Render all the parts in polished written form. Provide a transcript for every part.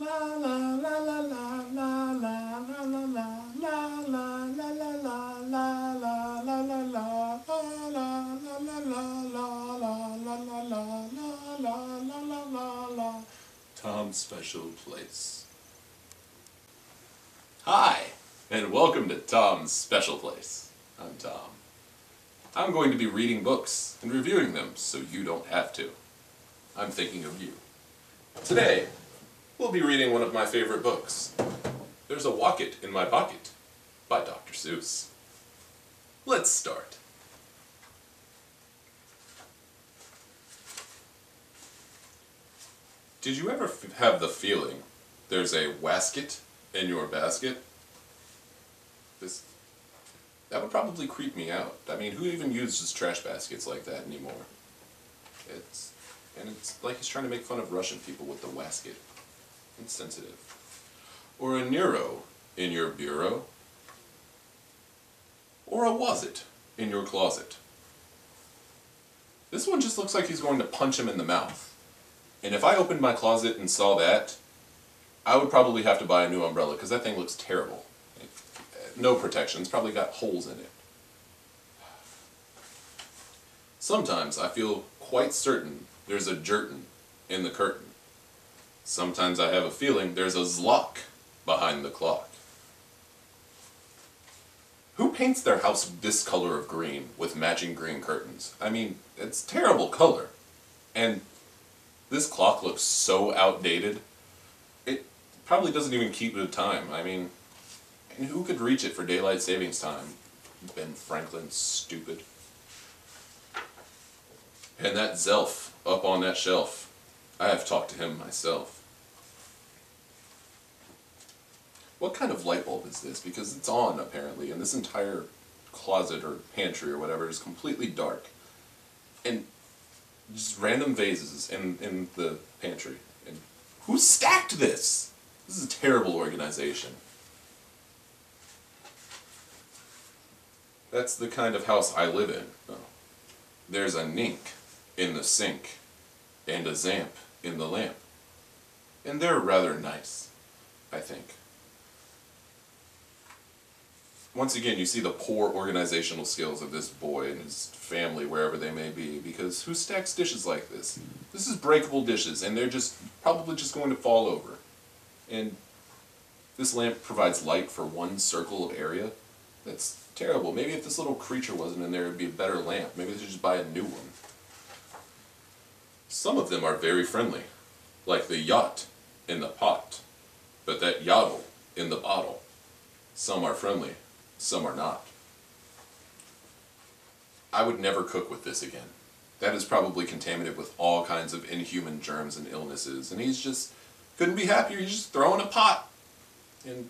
Tom's Special Place. Hi, and welcome to Tom's Special Place. I'm Tom. I'm going to be reading books and reviewing them so you don't have to. I'm thinking of you. Today, we'll be reading one of my favorite books. There's a Wocket in My Pocket by Dr. Seuss. Let's start. Did you ever have the feeling there's a wasket in your basket? That would probably creep me out. I mean, who even uses trash baskets like that anymore? It's like he's trying to make fun of Russian people with the wasket. Insensitive. Or a Nero in your bureau. Or a was-it in your closet. This one just looks like he's going to punch him in the mouth. And if I opened my closet and saw that, I would probably have to buy a new umbrella because that thing looks terrible. No protection. It's probably got holes in it. Sometimes I feel quite certain there's a jertin in the curtain. Sometimes I have a feeling there's a zlock behind the clock. Who paints their house this color of green with matching green curtains? I mean, it's terrible color. And this clock looks so outdated. It probably doesn't even keep the time. I mean, and who could reach it for daylight savings time? Ben Franklin's stupid. And that Zelf up on that shelf. I have talked to him myself. What kind of light bulb is this? Because it's on, apparently, and this entire closet or pantry or whatever is completely dark. And just random vases in the pantry. And who stacked this? This is a terrible organization. That's the kind of house I live in. Oh. There's a nink in the sink, and a zamp in the lamp. And they're rather nice, I think. Once again, you see the poor organizational skills of this boy and his family, wherever they may be, because who stacks dishes like this? This is breakable dishes, and they're probably just going to fall over. And this lamp provides light for one circle of area. That's terrible. Maybe if this little creature wasn't in there, it'd be a better lamp. Maybe they should just buy a new one. Some of them are very friendly, like the yacht in the pot, but that yottle in the bottle. Some are friendly. Some are not. I would never cook with this again. That is probably contaminated with all kinds of inhuman germs and illnesses, and he's just couldn't be happier. He's just throwing a pot. And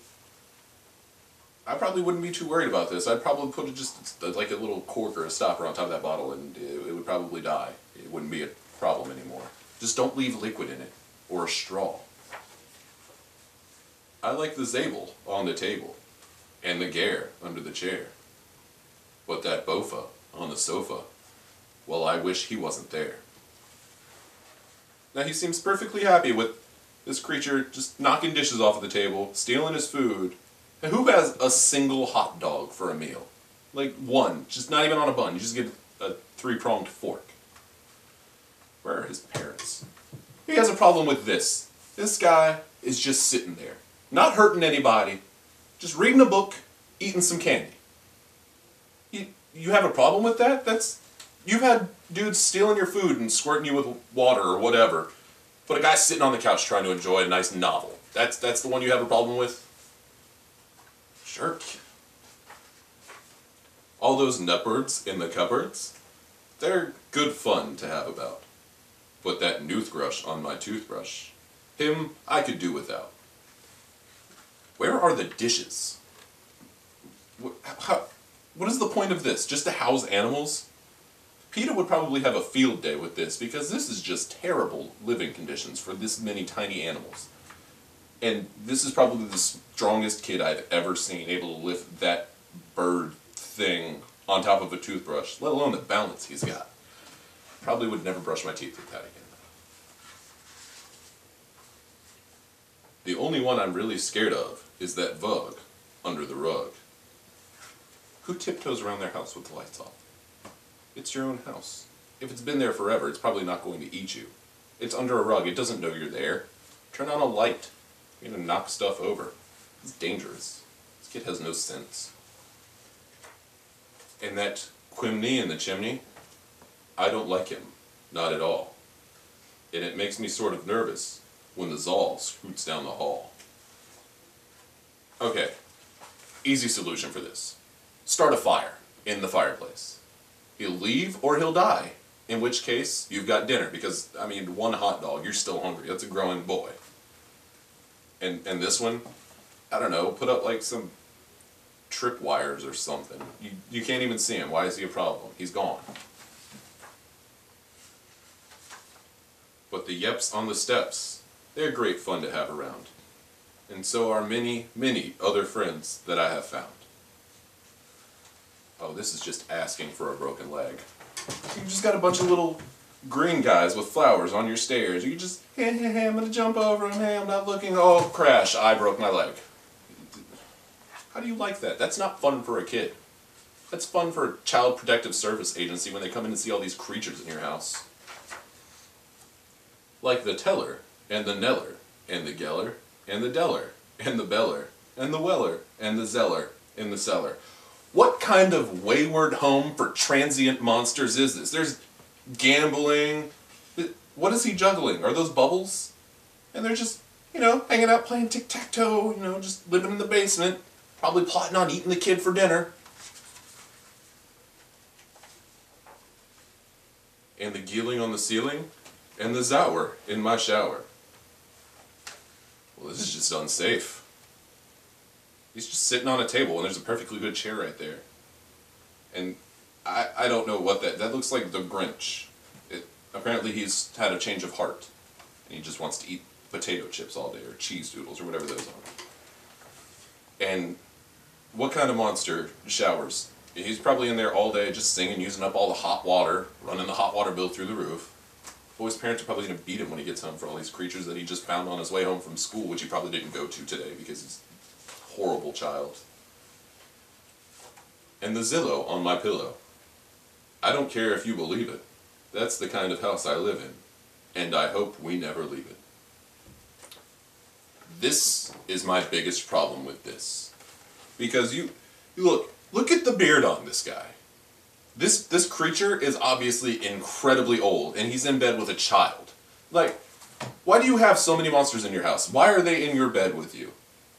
I probably wouldn't be too worried about this. I'd probably put just like a little cork or a stopper on top of that bottle, and it would probably die. It wouldn't be a problem anymore. Just don't leave liquid in it, or a straw. I like the Zabel on the table. And the Gare under the chair. But that Bofa on the sofa, well, I wish he wasn't there. Now he seems perfectly happy with this creature just knocking dishes off of the table, stealing his food. And who has a single hot dog for a meal? Like one, just not even on a bun. You just get a 3-pronged fork. Where are his parents? He has a problem with this. This guy is just sitting there, not hurting anybody. Just reading a book, eating some candy. You have a problem with that? You've had dudes stealing your food and squirting you with water or whatever, but a guy sitting on the couch trying to enjoy a nice novel. That's the one you have a problem with? Jerk. All those nutbirds in the cupboards, they're good fun to have about. But that noothbrush on my toothbrush, him I could do without. Where are the dishes? What is the point of this? Just to house animals? PETA would probably have a field day with this because this is just terrible living conditions for this many tiny animals. And this is probably the strongest kid I've ever seen able to lift that bird thing on top of a toothbrush, let alone the balance he's got. Probably would never brush my teeth with that again. The only one I'm really scared of is that bug under the rug. Who tiptoes around their house with the lights off? It's your own house. If it's been there forever, it's probably not going to eat you. It's under a rug. It doesn't know you're there. Turn on a light. You're going to knock stuff over. It's dangerous. This kid has no sense. And that chimney in the chimney, I don't like him. Not at all. And it makes me sort of nervous when the Zal scoots down the hall. Okay, easy solution for this. Start a fire in the fireplace. He'll leave or he'll die. In which case, you've got dinner. Because, I mean, one hot dog, you're still hungry. That's a growing boy. And this one, I don't know, put up like some trip wires or something. You can't even see him. Why is he a problem? He's gone. But the yeps on the steps, they're great fun to have around. And so are many, many other friends that I have found. Oh, this is just asking for a broken leg. You just got a bunch of little green guys with flowers on your stairs. You just, hey, I'm gonna jump over them, hey, I'm not looking, oh, crash, I broke my leg. How do you like that? That's not fun for a kid. That's fun for a Child Protective Service agency when they come in and see all these creatures in your house. Like the teller, and the neller, and the geller, and the deller, and the beller, and the weller, and the zeller, in the cellar. What kind of wayward home for transient monsters is this? There's gambling. What is he juggling? Are those bubbles? And they're just, hanging out playing tic-tac-toe, just living in the basement, probably plotting on eating the kid for dinner. And the geeling on the ceiling, and the zower in my shower. Well, this is just unsafe. He's just sitting on a table and there's a perfectly good chair right there. And I don't know what that looks like the Grinch. Apparently he's had a change of heart. And he just wants to eat potato chips all day or cheese doodles or whatever those are. And what kind of monster showers? He's probably in there all day just singing, using up all the hot water, running the hot water bill through the roof. Well, his parents are probably going to beat him when he gets home for all these creatures that he just found on his way home from school, which he probably didn't go to today because he's horrible child. And the Zillow on my pillow. I don't care if you believe it. That's the kind of house I live in. And I hope we never leave it. This is my biggest problem with this. Because you look at the beard on this guy. This creature is obviously incredibly old, and he's in bed with a child. Like, why do you have so many monsters in your house? Why are they in your bed with you?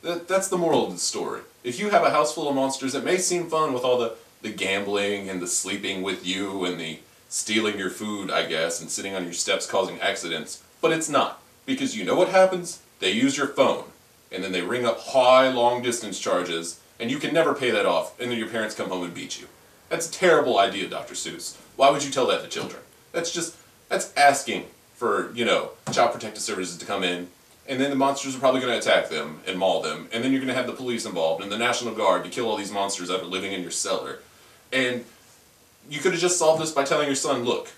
That's the moral of the story. If you have a house full of monsters, it may seem fun with all the gambling and the sleeping with you and the stealing your food, I guess, and sitting on your steps causing accidents, but it's not. Because you know what happens? They use your phone, and then they ring up high, long-distance charges, and you can never pay that off, and then your parents come home and beat you. That's a terrible idea, Dr. Seuss. Why would you tell that to children? That's asking for, Child Protective Services to come in, and then the monsters are probably going to attack them and maul them, and then you're going to have the police involved and the National Guard to kill all these monsters that are living in your cellar. And you could have just solved this by telling your son, look,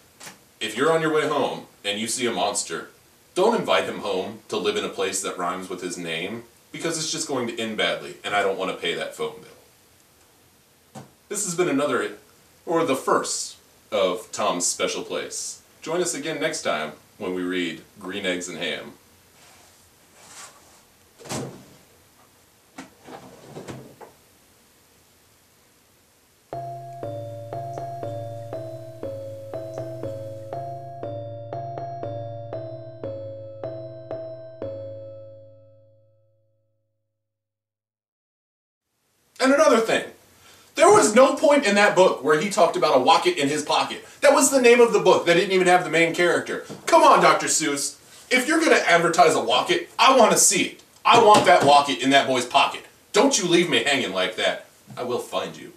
if you're on your way home and you see a monster, don't invite him home to live in a place that rhymes with his name, because it's just going to end badly, and I don't want to pay that phone bill. This has been the first of Tom's Special Place. Join us again next time when we read Green Eggs and Ham. And another thing, there was no point in that book where he talked about a Wocket in his pocket. That was the name of the book. They didn't even have the main character. Come on, Dr. Seuss. If you're going to advertise a Wocket, I want to see it. I want that Wocket in that boy's pocket. Don't you leave me hanging like that. I will find you.